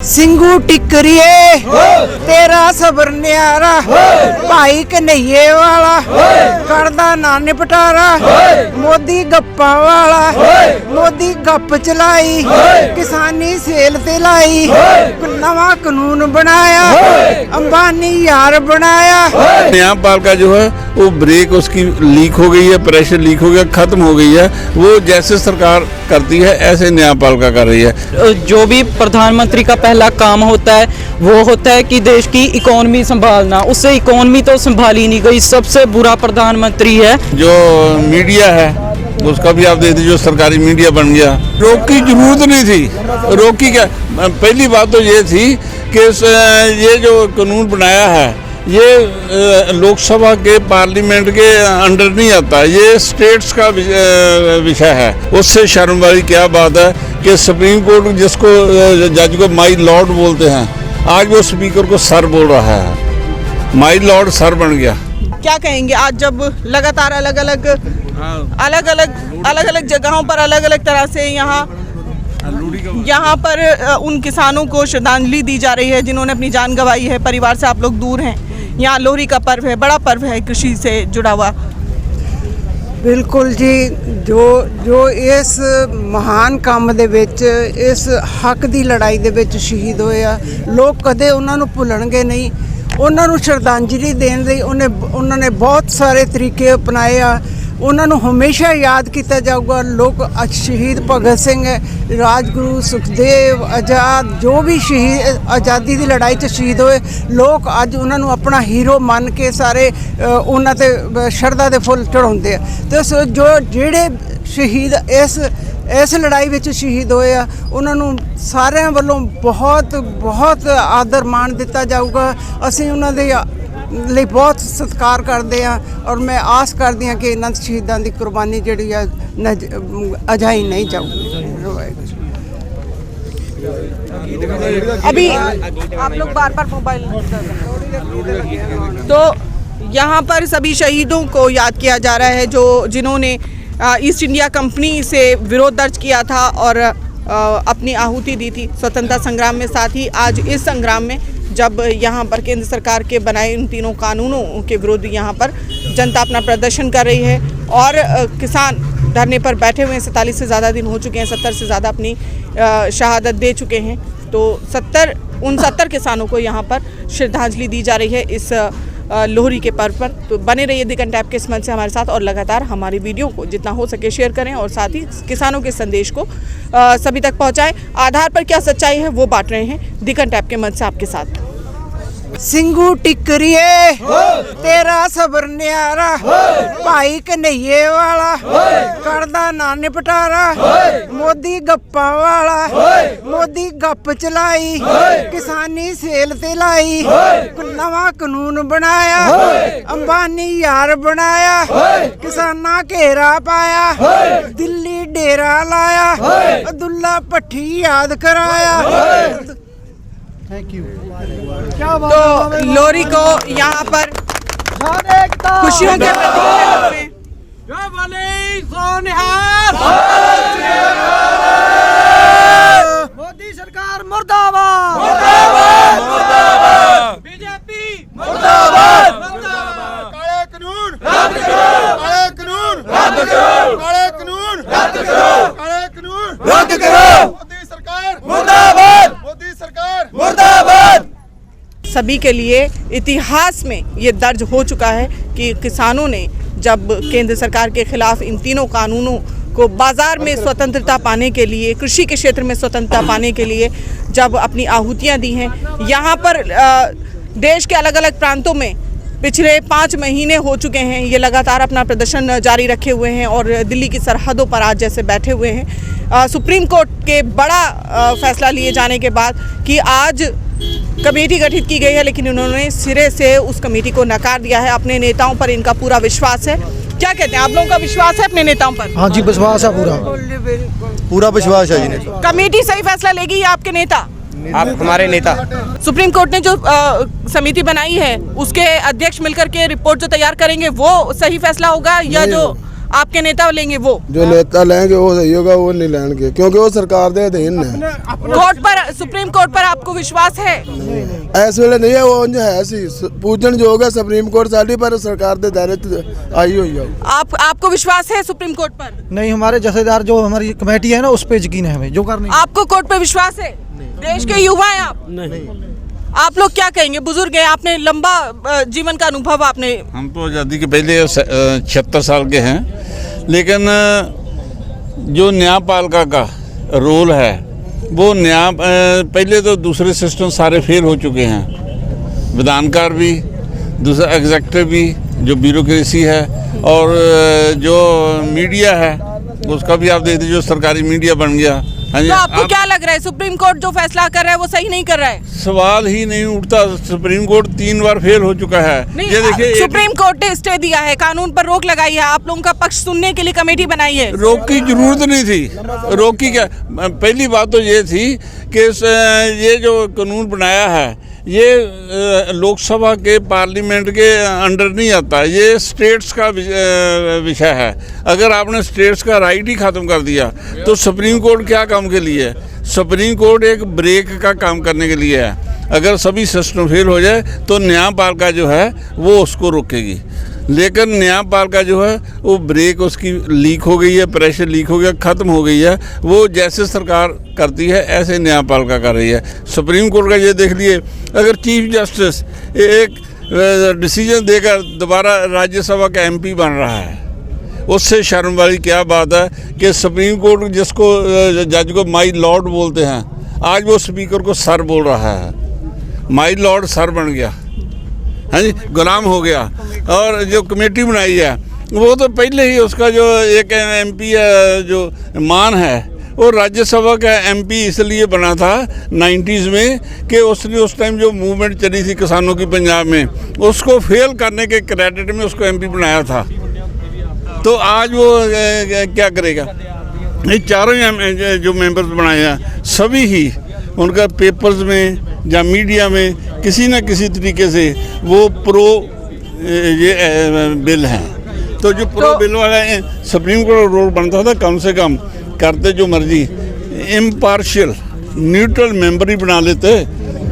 ਸਿੰਘੂ ਟਿਕਰੀਏ तेरा सबर न्यारा भाई कन्हैये वाला करदा ना निपटारा मोदी गप्पा वाला मोदी गप चलाई किसानी सेल ते लाई नवा कानून बनाया अंबानी यार बनाया। न्यायपाल का जो है वो ब्रेक उसकी लीक हो गई है, प्रेशर लीक हो गया, खत्म हो गई है। वो जैसे सरकार करती है ऐसे न्यायपाल का कर रही है। जो भी प्रधानमंत्री का पहला काम होता है वो होता है कि देश की इकोनॉमी संभालना, उससे इकोनॉमी तो संभाली नहीं गई। सबसे बुरा प्रधानमंत्री है। जो मीडिया है उसका भी आप देख दीजिए, जो सरकारी मीडिया बन गया। रोक की जरूरत नहीं थी, रोकी क्या। पहली बात तो ये थी कि ये जो कानून बनाया है ये लोकसभा के पार्लियामेंट के अंडर नहीं आता, ये स्टेट्स का विषय है। उससे शर्म वाली क्या बात है कि सुप्रीम कोर्ट जिसको जज को माई लॉर्ड बोलते हैं, आज वो स्पीकर को सर बोल रहा है। माई लॉर्ड सर बन गया। क्या कहेंगे आज जब लगातार अलग अलग जगहों पर अलग अलग तरह से यहाँ पर उन किसानों को श्रद्धांजलि दी जा रही है जिन्होंने अपनी जान गंवाई है, परिवार से आप लोग दूर हैं। यहाँ लोहड़ी का पर्व है, बड़ा पर्व है कृषि से जुड़ा हुआ। बिल्कुल जी, जो इस महान काम दे विच इस हक दी लड़ाई दे विच शहीद होए आ, लोग कदे उन्हां नूं भुल्लणगे नहीं। उन्हां नूं श्रद्धांजलि देण लई उन्होंने बहुत सारे तरीके अपनाए आ, उन्होंने हमेशा याद किया जाऊगा। लोग आज शहीद भगत सिंह, राजगुरु, सुखदेव, आज़ाद, जो भी शहीद आज़ादी की लड़ाई च शहीद होए, लोग अज उन्होंने अपना हीरो मान के सारे उन्होंने शरधा के फुल चढ़ाते हैं। तो जो जेड़े शहीद इस लड़ाई में शहीद होए आ, उन्होंने सारे वालों बहुत बहुत आदर मान दिता जाऊगा। असीं उन्होंने ਲਈ बहुत सत्कार करते हैं और मैं आस करती हाँ कि इन्होंने शहीदों की कुर्बानी जी अजाई नहीं जाऊगी। अभी आप लोग बार मोबाइल तो यहाँ पर सभी शहीदों को याद किया जा रहा है जो जिन्होंने ईस्ट इंडिया कंपनी से विरोध दर्ज किया था और अपनी आहुति दी थी स्वतंत्रता संग्राम में। साथ ही आज इस संग्राम में जब यहाँ पर केंद्र सरकार के बनाए इन तीनों कानूनों के विरुद्ध यहाँ पर जनता अपना प्रदर्शन कर रही है और किसान धरने पर बैठे हुए हैं। 47 से ज़्यादा दिन हो चुके हैं, 70 से ज़्यादा अपनी शहादत दे चुके हैं। तो 70 किसानों को यहाँ पर श्रद्धांजलि दी जा रही है इस लोहड़ी के पर्व पर। तो बने रहिए दी कंटैक्ट के इस मंच से हमारे साथ और लगातार हमारी वीडियो को जितना हो सके शेयर करें और साथ ही किसानों के संदेश को सभी तक पहुँचाएं। आधार पर क्या सच्चाई है वो बांट रहे हैं दी कंटैक्ट के मंच से आपके साथ। ਸਿੰਘੂ ਟਿਕਰੀਏ तेरा सबर न्यारा भाई कन्हैये वाला करदा ना निपटारा मोदी गप्पा वाला मोदी गप चलाई किसानी सेल ते लाई नवा कानून बनाया अंबानी यार बनाया किसाना घेरा पाया दिल्ली डेरा लाया अब्दुल्ला भट्टी याद कराया। Thank you. तो लोहड़ी को यहाँ पर खुशियों के मोदी सरकार मुर्दाबाद, बीजेपी मुर्दाबाद, काले कानून रद्द करो, काले कानून रद्द करो, काले कानून रद्द करो, काले कानून रद्द करो, मोदी सरकार मुर्दाबाद, मोदी सरकार मुर्दाबाद। सभी के लिए इतिहास में ये दर्ज हो चुका है कि किसानों ने जब केंद्र सरकार के खिलाफ इन तीनों कानूनों को बाज़ार में स्वतंत्रता पाने के लिए, कृषि के क्षेत्र में स्वतंत्रता पाने के लिए जब अपनी आहुतियाँ दी हैं। यहाँ पर देश के अलग अलग प्रांतों में पिछले 5 महीने हो चुके हैं ये लगातार अपना प्रदर्शन जारी रखे हुए हैं और दिल्ली की सरहदों पर आज जैसे बैठे हुए हैं। सुप्रीम कोर्ट के बड़ा फैसला लिए जाने के बाद कि आज कमेटी गठित की गई है, लेकिन उन्होंने सिरे से उस कमेटी को नकार दिया है। अपने नेताओं पर इनका पूरा विश्वास है। क्या कहते हैं, आप लोगों का विश्वास है अपने नेताओं पर? हाँ जी, विश्वास है, पूरा विश्वास है जी। कमेटी सही फैसला लेगी या आपके नेता? आप हमारे नेता। सुप्रीम कोर्ट ने जो समिति बनाई है उसके अध्यक्ष मिलकर के रिपोर्ट जो तैयार करेंगे वो सही फैसला होगा या जो आपके नेता लेंगे वो? जो नेता लेंगे वो सही होगा, वो नहीं लेंगे क्योंकि वो सरकार दे अधीन है। कोर्ट पर, सुप्रीम कोर्ट पर आपको विश्वास है? इस वेले नहीं है, वो उंज है सी पूजन जो होगा सुप्रीम कोर्ट साड़ी पर सरकार दे दायरे आई हुई है। आपको विश्वास है सुप्रीम कोर्ट पर? नहीं, हमारे जथेदार जो हमारी कमेटी है ना उस पे यकीन है हमें, जो करनी। आपको कोर्ट पे विश्वास है? देश के युवा हैं आप? नहीं। आप लोग क्या कहेंगे? बुजुर्ग हैं, आपने लंबा जीवन का अनुभव आपने। हम तो आज़ादी के पहले 76 साल के हैं, लेकिन जो न्यायपालिका का रोल है वो पहले तो दूसरे सिस्टम सारे फेल हो चुके हैं, विधानकार भी, दूसरा एग्जेक्टिव भी, जो ब्यूरोक्रेसी है, और जो मीडिया है उसका भी आप देख दीजिए, जो सरकारी मीडिया बन गया। हाँ जी, तो आपको क्या लग रहा है सुप्रीम कोर्ट जो फैसला कर रहा है वो सही नहीं कर रहा है? सवाल ही नहीं उठता। सुप्रीम कोर्ट 3 बार फेल हो चुका है। ये देखिए, सुप्रीम कोर्ट ने स्टे दिया है, कानून पर रोक लगाई है, आप लोगों का पक्ष सुनने के लिए कमेटी बनाई है। रोक की जरूरत नहीं थी। रोक की क्या, पहली बात तो ये थी कि ये जो कानून बनाया है ये लोकसभा के पार्लियामेंट के अंडर नहीं आता, ये स्टेट्स का विषय है। अगर आपने स्टेट्स का राइट ही ख़त्म कर दिया तो सुप्रीम कोर्ट क्या काम के लिए है? सुप्रीम कोर्ट एक ब्रेक का काम करने के लिए है। अगर सभी सिस्टम फेल हो जाए तो न्यायपालिका जो है वो उसको रोकेगी, लेकिन न्यायपालिका जो है वो ब्रेक उसकी लीक हो गई है, प्रेशर लीक हो गया, ख़त्म हो गई है। वो जैसे सरकार करती है ऐसे न्यायपालिका कर रही है। सुप्रीम कोर्ट का ये देख लिए, अगर चीफ जस्टिस एक डिसीजन देकर दोबारा राज्यसभा का एमपी बन रहा है, उससे शर्म वाली क्या बात है कि सुप्रीम कोर्ट जिसको जज को माई लॉर्ड बोलते हैं, आज वो स्पीकर को सर बोल रहा है। माई लॉर्ड सर बन गया, हाँ जी, गुलाम हो गया। और जो कमेटी बनाई है वो तो पहले ही उसका जो एक एमपी जो मान है वो राज्यसभा का एमपी इसलिए बना था 90s में कि उसने उस टाइम जो मूवमेंट चली थी किसानों की पंजाब में, उसको फेल करने के क्रेडिट में उसको एमपी बनाया था। तो आज वो क्या करेगा? ये चारों जो मेंबर्स बनाए हैं सभी ही उनका पेपर्स में या मीडिया में किसी न किसी तरीके से वो प्रो ये बिल हैं। तो जो प्रो बिल वाले सुप्रीम कोर्ट रोल बनता था, कम से कम करते जो मर्जी, इम्पार्शियल न्यूट्रल मेंबर ही बना लेते,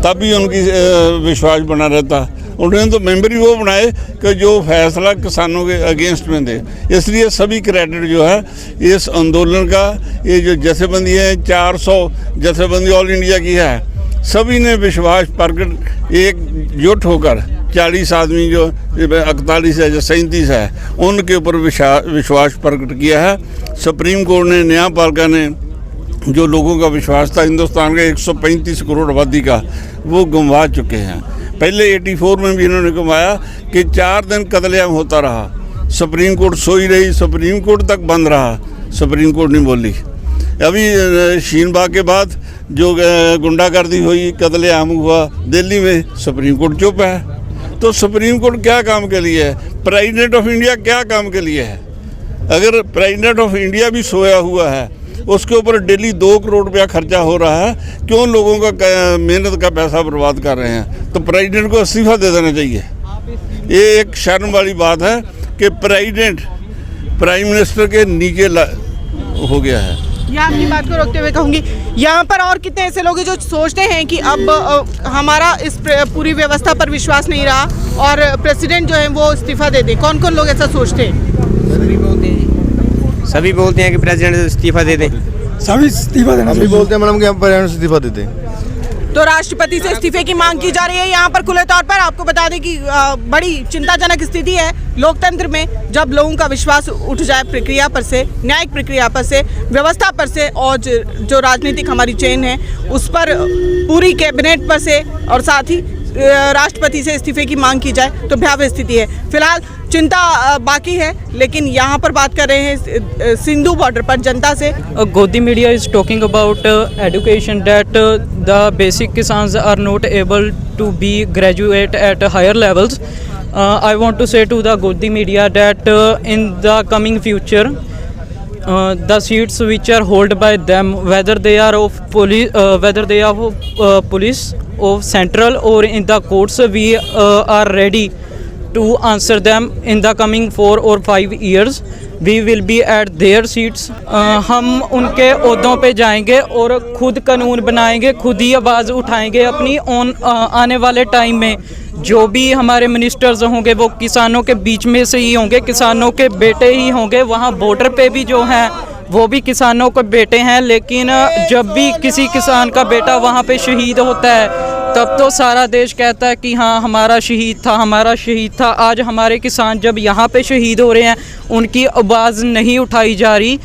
तभी उनकी विश्वास बना रहता। उन्होंने तो मेंबर ही वो बनाए कि जो फैसला किसानों के अगेंस्ट में दे। इसलिए सभी क्रेडिट जो है इस आंदोलन का, ये जो जथेबंदी है 400 जथेबंदी ऑल इंडिया की है, सभी ने विश्वास प्रकट एकजुट होकर 40 आदमी जो 41 है, जो 37 है, उनके ऊपर विश्वास प्रकट किया है। सुप्रीम कोर्ट ने, न्यायपालिका ने जो लोगों का विश्वास था हिंदुस्तान के 135 करोड़ आबादी का, वो गंवा चुके हैं। पहले 84 में भी इन्होंने गंवाया कि 4 दिन कत्लेआम होता रहा, सुप्रीम कोर्ट सोई रही, सुप्रीम कोर्ट तक बंद रहा, सुप्रीम कोर्ट नहीं बोली। अभी शीन बाग के बाद जो गुंडागर्दी हुई, कत्लेआम हुआ दिल्ली में, सुप्रीम कोर्ट चुप है। तो सुप्रीम कोर्ट क्या काम के लिए है? प्रेसिडेंट ऑफ इंडिया क्या काम के लिए है? अगर प्रेसिडेंट ऑफ इंडिया भी सोया हुआ है, उसके ऊपर डेली 2 करोड़ रुपया खर्चा हो रहा है, क्यों लोगों का मेहनत का पैसा बर्बाद कर रहे हैं? तो प्रेसिडेंट को इस्तीफा दे देना चाहिए। ये एक शर्म वाली बात है कि प्रेसिडेंट प्राइम मिनिस्टर के नीचे हो गया है। यहाँ आपकी बात को रोकते हुए कहूँगी, यहाँ पर और कितने ऐसे लोग हैं जो सोचते हैं कि अब हमारा इस पूरी व्यवस्था पर विश्वास नहीं रहा और प्रेसिडेंट जो है वो इस्तीफा दे दे? कौन कौन लोग ऐसा सोचते हैं? सभी बोलते हैं कि प्रेसिडेंट इस्तीफा दे दें। सभी इस्तीफा देना, सभी बोलते हैं मैडम कि हम प्रेसिडेंट इस्तीफा दे दें। तो राष्ट्रपति से इस्तीफे की मांग की जा रही है यहाँ पर खुले तौर पर। आपको बता दें कि बड़ी चिंताजनक स्थिति है लोकतंत्र में, जब लोगों का विश्वास उठ जाए प्रक्रिया पर से, न्यायिक प्रक्रिया पर से, व्यवस्था पर से, और जो राजनीतिक हमारी चेन है उस पर, पूरी कैबिनेट पर से, और साथ ही राष्ट्रपति से इस्तीफे की मांग की जाए तो भयावह स्थिति है। फिलहाल चिंता बाकी है, लेकिन यहाँ पर बात कर रहे हैं सिंधु बॉर्डर पर जनता से। Godi media is talking about education, that the basic Kisans are not able to be graduate at higher levels. I want to say to the Godi media that in the coming future, the seats which are held by them, whether they are of police, of central or in the courts, we are ready to answer them in the coming 4 or 5 years. We will be at their seats. हम उनके ओहदों पे जाएंगे और खुद कानून बनाएंगे, खुद ही आवाज़ उठाएंगे अपनी आने वाले टाइम में जो भी हमारे मिनिस्टर्स होंगे वो किसानों के बीच में से ही होंगे, किसानों के बेटे ही होंगे। वहाँ बॉर्डर पे भी जो हैं वो भी किसानों के बेटे हैं, लेकिन जब भी किसी किसान का बेटा वहाँ पे शहीद होता है तब तो सारा देश कहता है कि हाँ हमारा शहीद था, हमारा शहीद था। आज हमारे किसान जब यहाँ पे शहीद हो रहे हैं उनकी आवाज़ नहीं उठाई जा रही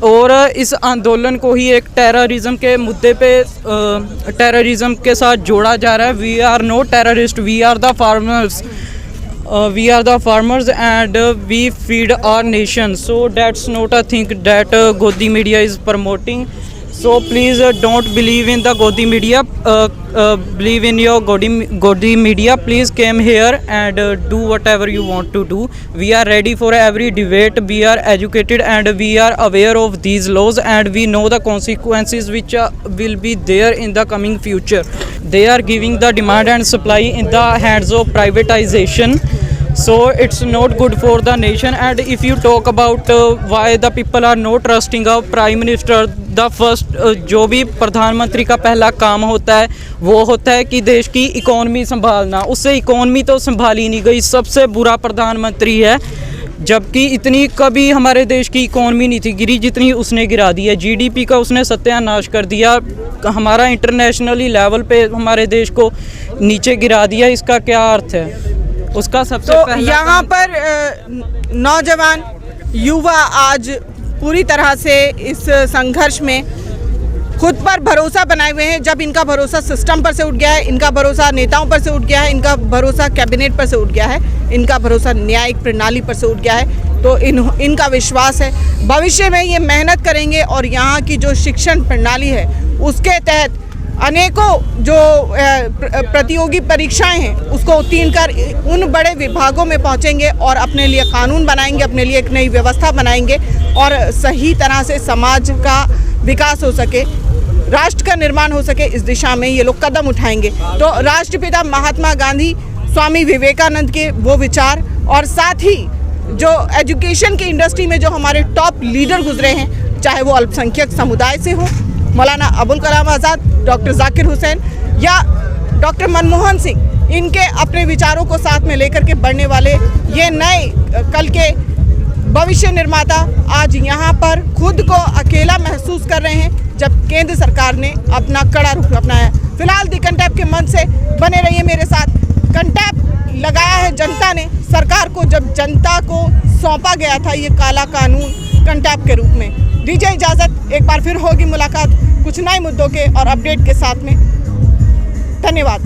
और इस आंदोलन को ही एक टेररिज्म के मुद्दे पे टेररिज्म के साथ जोड़ा जा रहा है। We are no terrorist, we are the farmers, we are the farmers and we feed our nation. So that's not a thing that Godi media is promoting. So please don't believe in the Godi media, believe in your Godi media. Please come here and do whatever you want to do. We are ready for every debate. We are educated and we are aware of these laws and we know the consequences which will be there in the coming future. They are giving the demand and supply in the hands of privatization. So it's not good for the nation. And if you talk about why the people are not trusting our prime minister, the first जो भी प्रधानमंत्री का पहला काम होता है वो होता है कि देश की इकोनॉमी संभालना। उससे इकोनॉमी तो संभाली नहीं गई, सबसे बुरा प्रधानमंत्री है। जबकि इतनी कभी हमारे देश की इकोनॉमी नहीं थी गिरी जितनी उसने गिरा दी है। जीडीपी का उसने सत्यानाश कर दिया, हमारा इंटरनेशनली लेवल पे हमारे देश को नीचे गिरा दिया। इसका क्या अर्थ है? उसका सबसे तो पहला यहाँ पर नौजवान युवा आज पूरी तरह से इस संघर्ष में खुद पर भरोसा बनाए हुए हैं। जब इनका भरोसा सिस्टम पर से उठ गया है, इनका भरोसा नेताओं पर से उठ गया है, इनका भरोसा कैबिनेट पर से उठ गया है, इनका भरोसा न्यायिक प्रणाली पर से उठ गया है, तो इनका विश्वास है भविष्य में ये मेहनत करेंगे और यहाँ की जो शिक्षण प्रणाली है उसके तहत अनेकों जो प्रतियोगी परीक्षाएं हैं उसको उत्तीर्ण कर उन बड़े विभागों में पहुंचेंगे और अपने लिए कानून बनाएंगे, अपने लिए एक नई व्यवस्था बनाएंगे और सही तरह से समाज का विकास हो सके, राष्ट्र का निर्माण हो सके, इस दिशा में ये लोग कदम उठाएंगे। तो राष्ट्रपिता महात्मा गांधी, स्वामी विवेकानंद के वो विचार और साथ ही जो एजुकेशन की इंडस्ट्री में जो हमारे टॉप लीडर गुजरे हैं, चाहे वो अल्पसंख्यक समुदाय से हो, मौलाना अबुल कलाम आज़ाद, डॉक्टर जाकिर हुसैन या डॉक्टर मनमोहन सिंह, इनके अपने विचारों को साथ में लेकर के बढ़ने वाले ये नए कल के भविष्य निर्माता आज यहाँ पर खुद को अकेला महसूस कर रहे हैं जब केंद्र सरकार ने अपना कड़ा रुख अपनाया। फिलहाल दी कंटैप के मंच से बने रहिए मेरे साथ। कंटैप लगाया है जनता ने सरकार को जब जनता को सौंपा गया था ये काला कानून कंटैप के रूप में। दीजिए इजाज़त, एक बार फिर होगी मुलाकात कुछ नए मुद्दों के और अपडेट के साथ में। धन्यवाद।